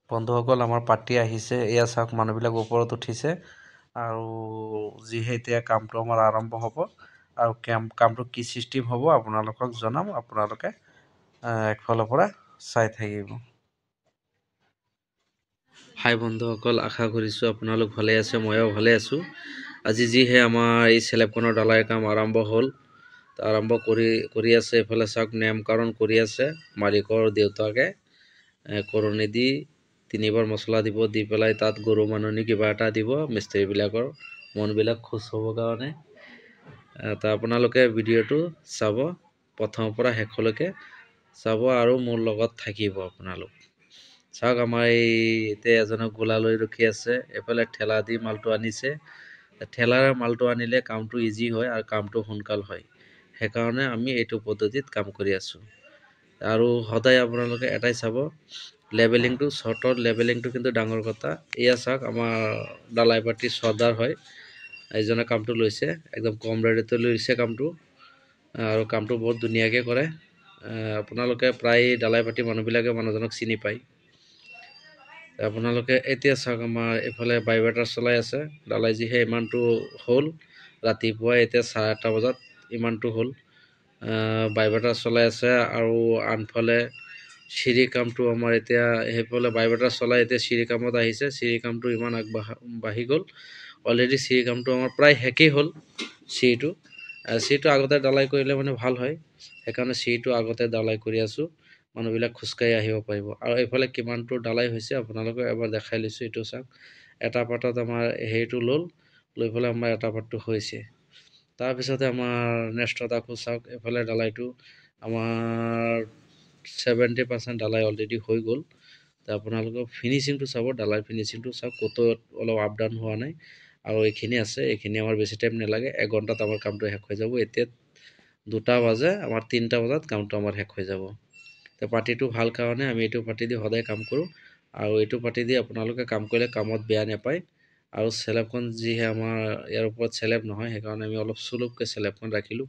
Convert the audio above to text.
বন্ধুসকল আমাৰ পাৰ্টি আহিছে এয়া চাওক মানুহবিলাক ওপৰত উঠিছে আৰু যিহে এতিয়া কামটো আমাৰ আৰম্ভ হ'ব আৰু কামটো কি চিষ্টেম হ'ব আপোনালোকক জনাম আপোনালোকে একফালৰ পৰা চাই থাকিব হাই বন্ধুসকল আশা কৰিছোঁ আপোনালোক ভালে আছে ময়ো ভালে আছোঁ আজি যিহে আমাৰ এই চেলেবখনৰ ঢালাই কাম আৰম্ভ হ'ল আৰম্ভ কৰি আছে এফালে চাওক নামকৰণ কৰি আছে মালিকৰ দেউতাকে কৰনি দি তিনিবাৰ মছলা দিব দি পেলাই তাত গৰু মাননি কিবা এটা দিব মিস্ত্ৰীবিলাকৰ মনবিলাক খুশ হ'বৰ কাৰণে তা আপোনালোকে ভিডিঅ'টো চাব প্ৰথমৰ পৰা শেষলৈকে চাব আৰু মোৰ লগত থাকিব আপোনালোক চাওক আমাৰ এই এতিয়া এজনক গোলা লৈ ৰখি আছে এফালে ঠেলা দি মালটো আনিছে ঠেলাৰে মালটো আনিলে কামটো ইজি হয় আৰু কামটো সোনকাল হয় সেইকাৰণে আমি এইটো পদ্ধতিত কাম কৰি আছোঁ আৰু সদায় আপোনালোকে এটাই চাব লেবেলিংটো শ্বৰ্টৰ লেবেলিংটো কিন্তু ডাঙৰ কথা এয়া চাওক আমাৰ ডালাই পাতি চৰ্দাৰ হয় এইজনে কামটো লৈছে একদম কম ৰেটতে লৈছে কামটো আৰু কামটো বহুত ধুনীয়াকৈ কৰে আপোনালোকে প্ৰায় ডালাই পাতি মানুহবিলাকে মানুহজনক চিনি পায় আপোনালোকে এতিয়া চাওক আমাৰ এইফালে বাইবেটাৰ চলাই আছে ডালাই যিহে ইমানটো হ'ল ৰাতিপুৱা এতিয়া 8:30 বজাত ইমানটো হ'ল বাইবেটাৰ চলাই আছে আৰু আনফালে চিৰি কামটো আমাৰ এতিয়া সেইফালে বাইবেটাৰ চলাই এতিয়া চিৰি কামত আহিছে চিৰি কামটো ইমান বাঢ়ি গ'ল অলৰেডি চিৰি কামটো আমাৰ প্ৰায় শেষেই হ'ল চিৰিটো আগতে ডালাই কৰিলে মানে ভাল হয় সেইকাৰণে চিৰিটো আগতে ডালাই কৰি আছোঁ মানুহবিলাক খোজকাঢ়ি আহিব পাৰিব আৰু এইফালে কিমানটো ডালাই হৈছে আপোনালোকে এবাৰ দেখাই লৈছোঁ এইটো চাওক এটা পাৰ্টত আমাৰ হেৰিটো লৈ পেলাই আমাৰ এটা পাৰ্টটো হৈছে তাৰপিছতে আমাৰ নেক্সটত আকৌ চাওক এইফালে ডালাইটো আমাৰ 70% ডালাই অলৰেডি হৈ গ'ল আপোনালোকৰ ফিনিচিংটো চাব ডালাই ফিনিচিংটো চাওক ক'তো অলপ আপ ডাউন হোৱা নাই আৰু এইখিনি আছে এইখিনি আমাৰ বেছি টাইম নালাগে এঘণ্টাত আমাৰ কামটো শেষ হৈ যাব এতিয়া 2টা বাজে আমাৰ 3টা বজাত কামটো আমাৰ শেষ হৈ যাব তো পাৰ্টিটো ভাল কাৰণে আমি এইটো পাৰ্টি দি সদায় কাম কৰোঁ আৰু এইটো পাৰ্টি দি আপোনালোকে কাম কৰিলে কামত বেয়া নাপায় আৰু চেলেবখন যিহে আমাৰ ইয়াৰ ওপৰত চেলেব নহয় সেইকাৰণে আমি অলপ চুলুককৈ চেলেবখন ৰাখিলোঁ